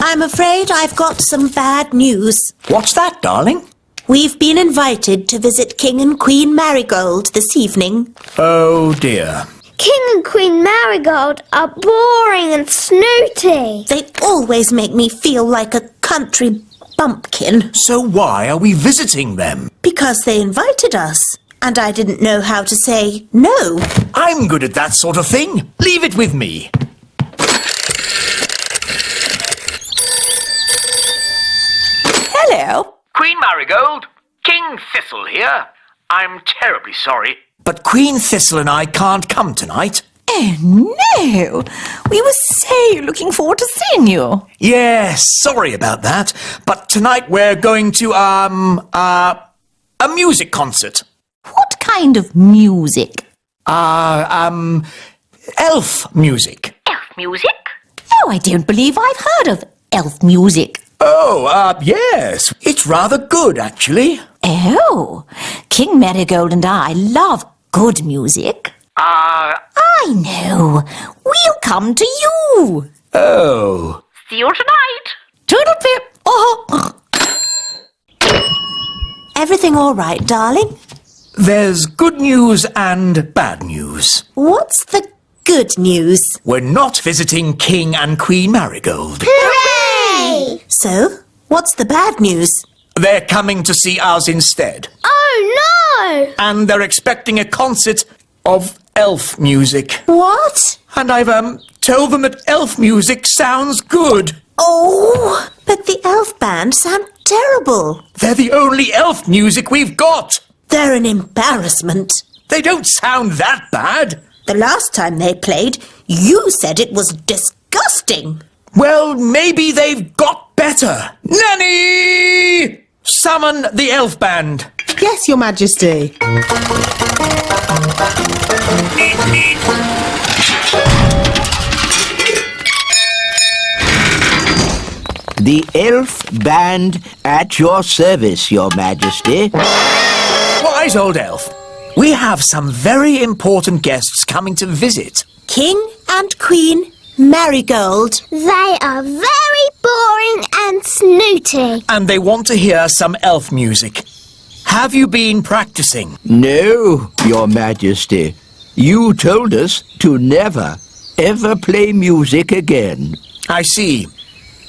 I'm afraid I've got some bad news. What's that, darling? We've been invited to visit King and Queen Marigold this evening. Oh, dear. King and Queen Marigold are boring and snooty. They always make me feel like a country bumpkin. So why are we visiting them? Because they invited us, and I didn't know how to say no. I'm good at that sort of thing. Leave it with me. Hello. Queen Marigold, King Thistle here. I'm terribly sorry. But Queen Thistle and I can't come tonight. Oh, no. We were so looking forward to seeing you. Yes, sorry about that. But tonight we're going to, a music concert. What kind of music? Elf music. Elf music? Oh, I don't believe I've heard of elf music. Oh, yes. It's rather good, actually. Oh, King Marigold and I love good music. I know. We'll come to you. Oh. See you tonight. Toodle-pip. Oh. Everything all right, darling? There's good news and bad news. What's the good news? We're not visiting King and Queen Marigold. Hooray! So, what's the bad news? They're coming to see us instead. Oh, no! And they're expecting a concert of elf music. What? And I've, told them that elf music sounds good. Oh, but the elf band sound terrible. They're the only elf music we've got. They're an embarrassment. They don't sound that bad. The last time they played, you said it was disgusting. Well, maybe they've got better. Nanny! Summon the elf band. Yes, Your Majesty. The elf band at your service, Your Majesty. Wise old elf. We have some very important guests coming to visit. King and Queen Marigold. They are very boring and snooty. And they want to hear some elf music. Have you been practicing? No, Your Majesty. You told us to never, ever play music again. I see.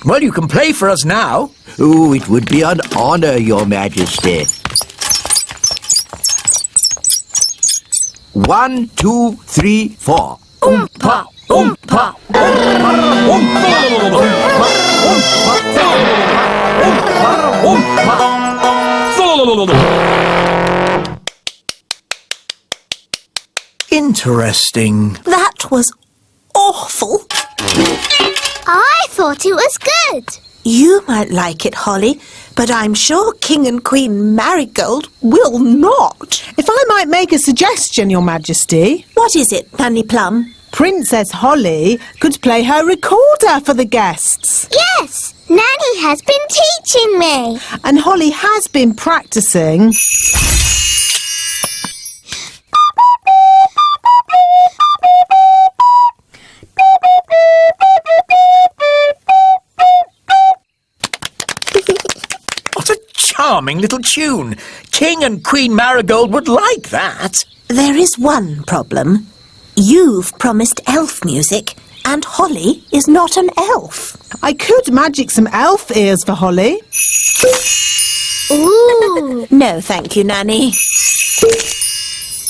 Well, you can play for us now. Oh, it would be an honor, Your Majesty. 1, 2, 3, 4. Oompa, oompa, Interesting. That was awful. I thought it was good. You might like it, Holly, but I'm sure King and Queen Marigold will not. If I might make a suggestion, Your Majesty, What is it, Nanny Plum? Princess Holly could play her recorder for the guests. Yes, Nanny has been teaching me. And Holly has been practicing. What a charming little tune. King and Queen Marigold would like that. There is one problem. You've promised elf music, and Holly is not an elf. I could magic some elf ears for Holly. Ooh. No, thank you, Nanny.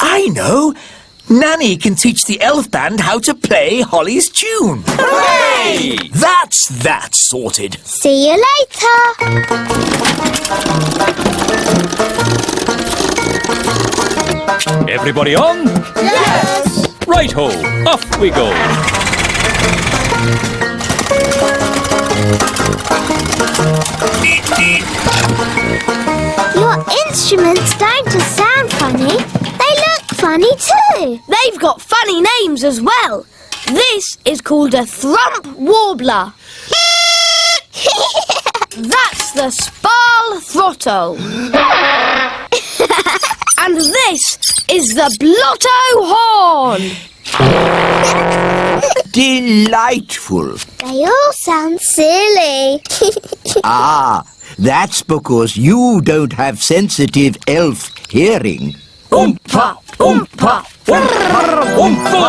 I know. Nanny can teach the elf band how to play Holly's tune. Hooray! That's that sorted. See you later. Everybody on? Yes. Right-ho, off we go. Your instruments don't just sound funny, they look funny too. They've got funny names as well. This is called a thrump warbler. That's the spal throttle. And this is the blotto horn. Delightful. They all sound silly. Ah, that's because you don't have sensitive elf hearing. Oompa, oompa, oompa,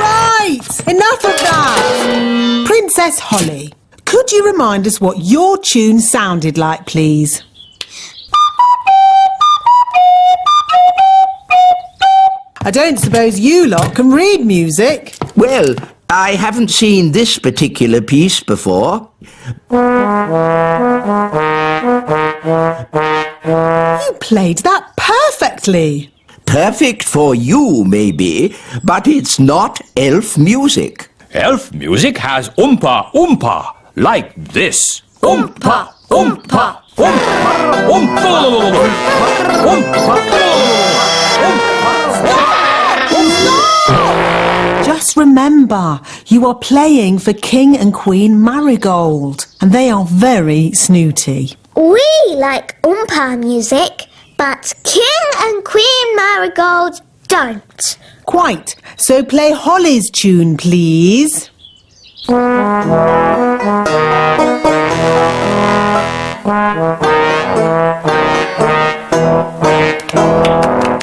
Right, enough of that. Princess Holly, could you remind us what your tune sounded like, please? I don't suppose you lot can read music. Well, I haven't seen this particular piece before. You played that perfectly. Perfect for you, maybe, but it's not elf music. Elf music has oompa, oompa, like this. Oompa, oompa, oompa, Just remember, you are playing for King and Queen Marigold, and they are very snooty. We like Oompa music, but King and Queen Marigold don't. Quite. So play Holly's tune, please.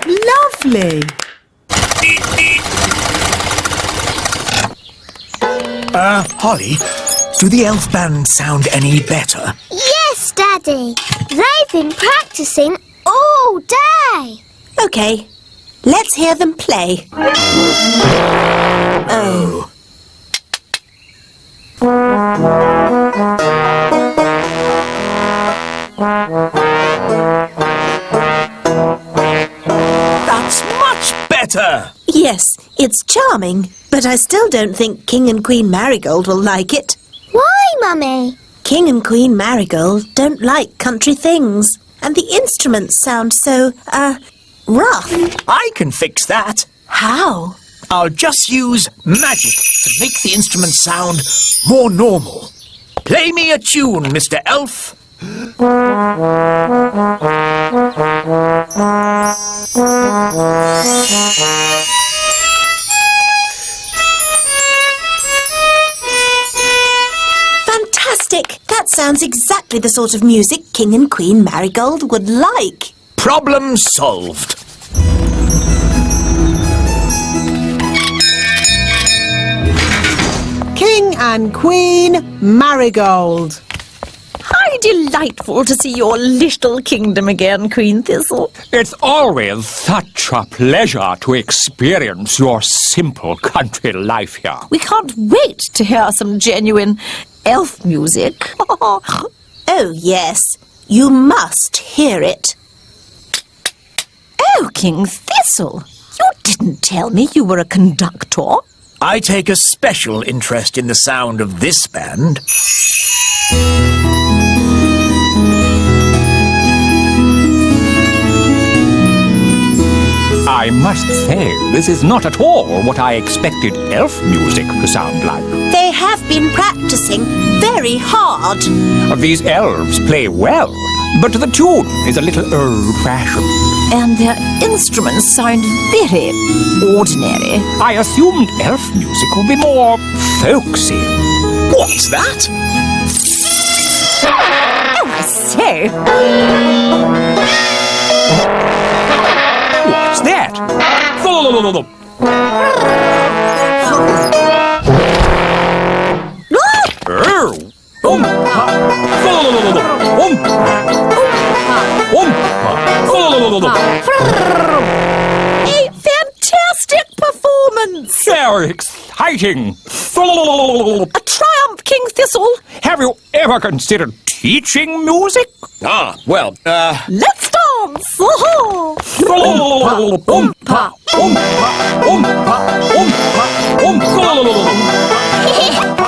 Lovely. Holly, do the elf band sound any better? Yes, Daddy. They've been practicing all day. OK, let's hear them play. Oh. That's much better! Yes, it's charming, but I still don't think King and Queen Marigold will like it. Why, Mummy? King and Queen Marigold don't like country things, and the instruments sound so, rough. I can fix that. How? I'll just use magic to make the instruments sound more normal. Play me a tune, Mr. Elf. Fantastic! That sounds exactly the sort of music King and Queen Marigold would like. Problem solved. King and Queen Marigold. How delightful to see your little kingdom again, Queen Thistle. It's always such a pleasure to experience your simple country life here. We can't wait to hear some genuine elf music. Oh, yes. You must hear it. Oh, King Thistle, you didn't tell me you were a conductor. I take a special interest in the sound of this band. I must say, this is not at all what I expected elf music to sound like. They have been practicing very hard. These elves play well, but the tune is a little old-fashioned. And their instruments sound very ordinary. I assumed elf music would be more folksy. What's that? Oh, I say. What's that? A fantastic performance! Very exciting! A triumph, King Thistle! Have you ever considered teaching music? Well, Let's dance! Oh-ho.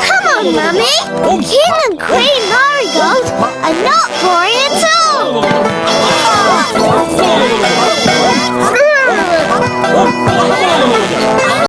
Come on, Mummy. King